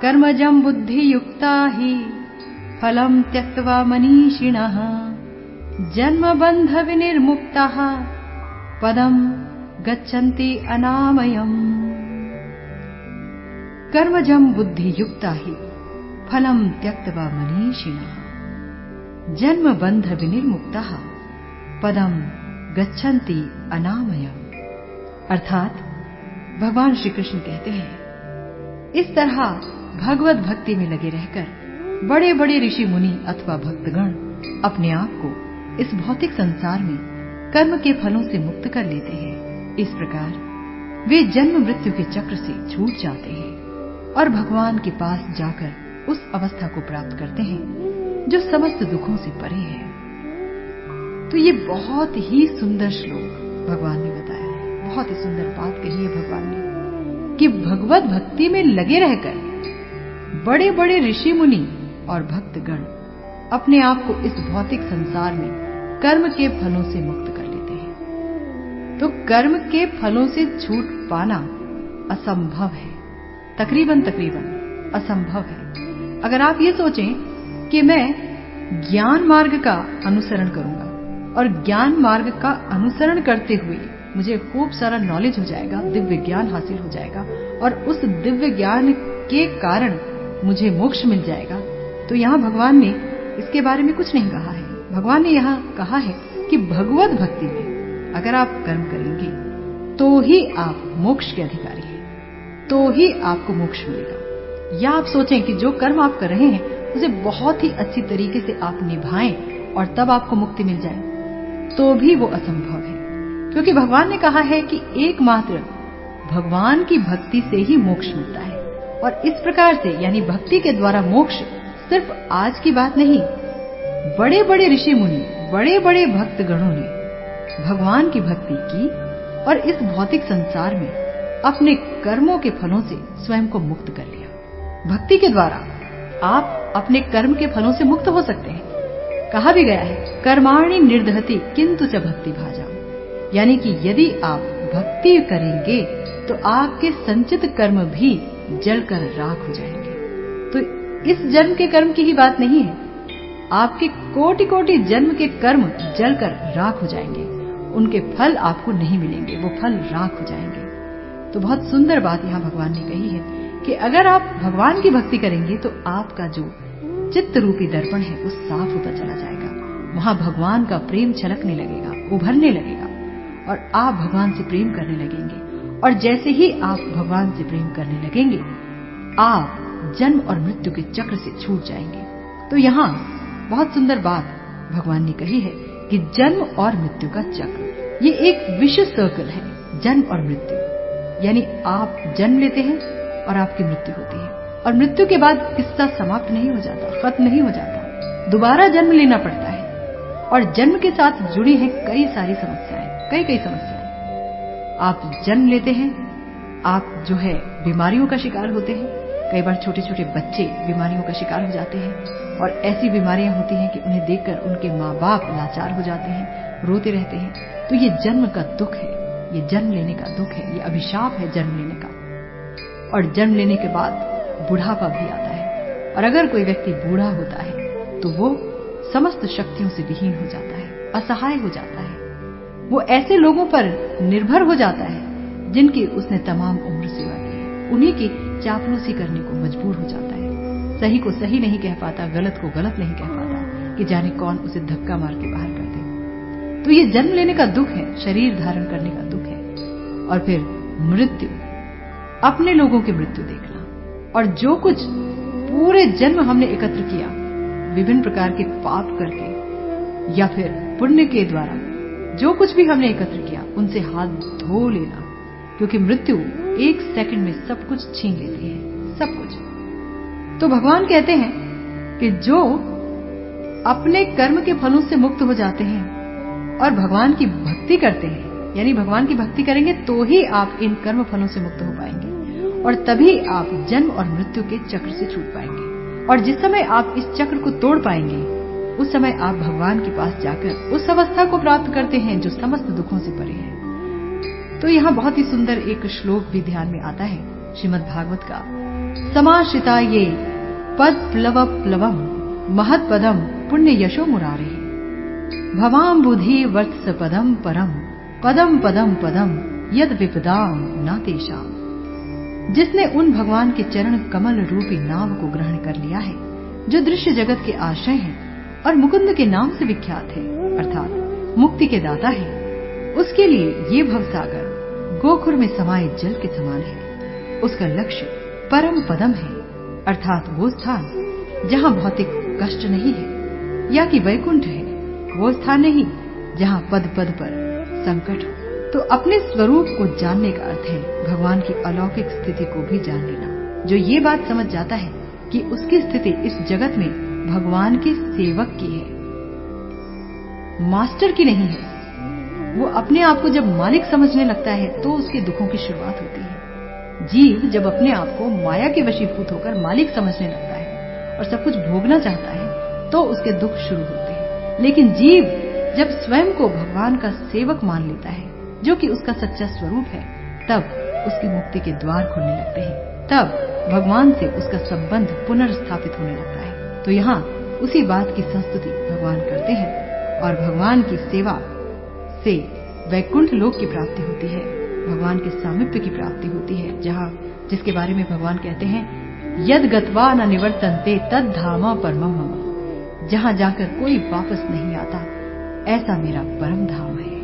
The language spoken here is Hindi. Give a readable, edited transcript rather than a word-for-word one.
कर्मजं बुद्धियुक्ता हि फलं त्यक्त्वा मनीषिणः जन्मबन्ध विनिर्मुक्ताः पदं गच्छन्ति अनामयम्। कर्मजं बुद्धियुक्ता हि फलं त्यक्त्वा मनीषिणः जन्मबन्ध विनिर्मुक्ताः पदम गच्छन्ति अनामयम्। अर्थात भगवान श्री कृष्ण कहते हैं, इस तरह भगवत भक्ति में लगे रहकर बड़े बड़े ऋषि मुनि अथवा भक्तगण अपने आप को इस भौतिक संसार में कर्म के फलों से मुक्त कर लेते हैं। इस प्रकार वे जन्म मृत्यु के चक्र से छूट जाते हैं और भगवान के पास जाकर उस अवस्था को प्राप्त करते हैं जो समस्त दुखों से परे है। तो ये बहुत ही सुंदर श्लोक भगवान ने बताया है, बहुत ही सुंदर बात कही है भगवान ने कि भगवत भक्ति में लगे रहकर बड़े बड़े ऋषि मुनि और भक्तगण अपने आप को इस भौतिक संसार में कर्म के फलों से मुक्त कर लेते हैं। तो कर्म के फलों से छूट पाना असंभव है, तकरीबन असंभव है। अगर आप ये सोचें कि मैं ज्ञान मार्ग का अनुसरण करूंगा और ज्ञान मार्ग का अनुसरण करते हुए मुझे खूब सारा नॉलेज हो जाएगा, दिव्य ज्ञान हासिल हो जाएगा और उस दिव्य ज्ञान के कारण मुझे मोक्ष मिल जाएगा, तो यहाँ भगवान ने इसके बारे में कुछ नहीं कहा है। भगवान ने यहाँ कहा है कि भगवत भक्ति में अगर आप कर्म करेंगे तो ही आप मोक्ष के अधिकारी हैं, तो ही आपको मोक्ष मिलेगा। या आप सोचें कि जो कर्म आप कर रहे हैं उसे बहुत ही अच्छी तरीके से आप निभाएं और तब आपको मुक्ति मिल जाए, तो भी वो असंभव है। क्योंकि भगवान ने कहा है कि एकमात्र भगवान की भक्ति से ही मोक्ष मिलता है। और इस प्रकार से यानी भक्ति के द्वारा मोक्ष सिर्फ आज की बात नहीं, बड़े बड़े ऋषि मुनि, बड़े बड़े भक्तगणों ने भगवान की भक्ति की और इस भौतिक संसार में अपने कर्मों के फलों से स्वयं को मुक्त कर लिया। भक्ति के द्वारा आप अपने कर्म के फलों से मुक्त हो सकते हैं। कहा भी गया है, कर्माणि निर्दहति किंतु च भक्ति भाजा, यानी कि यदि आप भक्ति करेंगे तो आपके संचित कर्म भी जलकर राख हो जाएंगे। तो इस जन्म के कर्म की ही बात नहीं है, आपके कोटि कोटि जन्म के कर्म जलकर राख हो जाएंगे, उनके फल आपको नहीं मिलेंगे, वो फल राख हो जाएंगे। तो बहुत सुंदर बात यहाँ भगवान ने कही है कि अगर आप भगवान की भक्ति करेंगे तो आपका जो चित्त रूपी दर्पण है वो साफ होता चला जाएगा, वहां भगवान का प्रेम छलकने लगेगा, उभरने लगेगा और आप भगवान से प्रेम करने लगेंगे। और जैसे ही आप भगवान से प्रेम करने लगेंगे आप जन्म और मृत्यु के चक्र से छूट जाएंगे। तो यहाँ बहुत सुंदर बात भगवान ने कही है कि जन्म और मृत्यु का चक्र ये एक विशेष सर्कल है। जन्म और मृत्यु यानी आप जन्म लेते हैं और आपकी मृत्यु होती है और मृत्यु के बाद किस्सा समाप्त नहीं हो जाता, खत्म नहीं हो जाता, दोबारा जन्म लेना पड़ता है। और जन्म के साथ जुड़ी हैं कई सारी समस्याएं, कई समस्याएं। आप जन्म लेते हैं, आप जो है बीमारियों का शिकार होते हैं। कई बार छोटे छोटे बच्चे बीमारियों का शिकार हो जाते हैं और ऐसी बीमारियां होती हैं कि उन्हें देखकर उनके माँ बाप लाचार हो जाते हैं, रोते रहते हैं। तो ये जन्म का दुख है, ये जन्म लेने का दुख है, ये अभिशाप है जन्म लेने का। और जन्म लेने के बाद बुढ़ापा भी आता है और अगर कोई व्यक्ति बूढ़ा होता है तो वो समस्त शक्तियों से विहीन हो जाता है, असहाय हो जाता है। वो ऐसे लोगों पर निर्भर हो जाता है जिनकी उसने तमाम उम्र सेवा की है, उन्हीं की चापलूसी करने को मजबूर हो जाता है। सही को सही नहीं कह पाता, गलत को गलत नहीं कह पाता कि जाने कौन उसे धक्का मार के बाहर कर दे। तो ये जन्म लेने का दुख है, शरीर धारण करने का दुख है। और फिर मृत्यु, अपने लोगों की मृत्यु देखना और जो कुछ पूरे जन्म हमने एकत्र किया विभिन्न प्रकार के पाप करके या फिर पुण्य के द्वारा जो कुछ भी हमने एकत्र किया उनसे हाथ धो लेना, क्योंकि मृत्यु एक सेकंड में सब कुछ छीन लेती है, सब कुछ। तो भगवान कहते हैं कि जो अपने कर्म के फलों से मुक्त हो जाते हैं और भगवान की भक्ति करते हैं, यानी भगवान की भक्ति करेंगे तो ही आप इन कर्म फलों से मुक्त हो पाएंगे और तभी आप जन्म और मृत्यु के चक्र से छूट पाएंगे। और जिस समय आप इस चक्र को तोड़ पाएंगे उस समय आप भगवान के पास जाकर उस अवस्था को प्राप्त करते हैं जो समस्त दुखों से परे है। तो यहाँ बहुत ही सुंदर एक श्लोक भी ध्यान में आता है श्रीमद् भागवत का, समाश्रिता ये पद प्लव प्लवम महत्पदम पुण्य यशो मुरारे भवाम्बुधि वत्स पदम परम पदम पदम पदम यद विपदाम न तेषाम। जिसने उन भगवान के चरण कमल रूपी नाव को ग्रहण कर लिया है जो दृश्य जगत के आश्रय हैं और मुकुंद के नाम से विख्यात है, अर्थात मुक्ति के दाता है, उसके लिए ये भवसागर गोखुर में समाये जल के समान है। उसका लक्ष्य परम पदम है, अर्थात वो स्थान जहाँ भौतिक कष्ट नहीं है, या कि वैकुंठ है, वो स्थान नहीं जहाँ पद पद पर संकट हो। तो अपने स्वरूप को जानने का अर्थ है भगवान की अलौकिक स्थिति को भी जान लेना। जो ये बात समझ जाता है कि उसकी स्थिति इस जगत में भगवान के सेवक की है, मास्टर की नहीं है, वो अपने आप को जब मालिक समझने लगता है तो उसके दुखों की शुरुआत होती है। जीव जब अपने आप को माया के वशीभूत होकर मालिक समझने लगता है और सब कुछ भोगना चाहता है तो उसके दुख शुरू होते हैं। लेकिन जीव जब स्वयं को भगवान का सेवक मान लेता है जो कि उसका सच्चा स्वरूप है, तब उसकी मुक्ति के द्वार खुलने लगते हैं। तब भगवान से उसका संबंध पुनर्स्थापित होने लगता है। तो यहाँ उसी बात की संस्तुति भगवान करते हैं और भगवान की सेवा से वैकुंठ लोक की प्राप्ति होती है, भगवान के सामीप्य की प्राप्ति होती है, जहाँ जिसके बारे में भगवान कहते हैं यद गत्वा न निवर्तन्ते तद धामा परमम मम। जहाँ जाकर कोई वापस नहीं आता, ऐसा मेरा परम धाम है।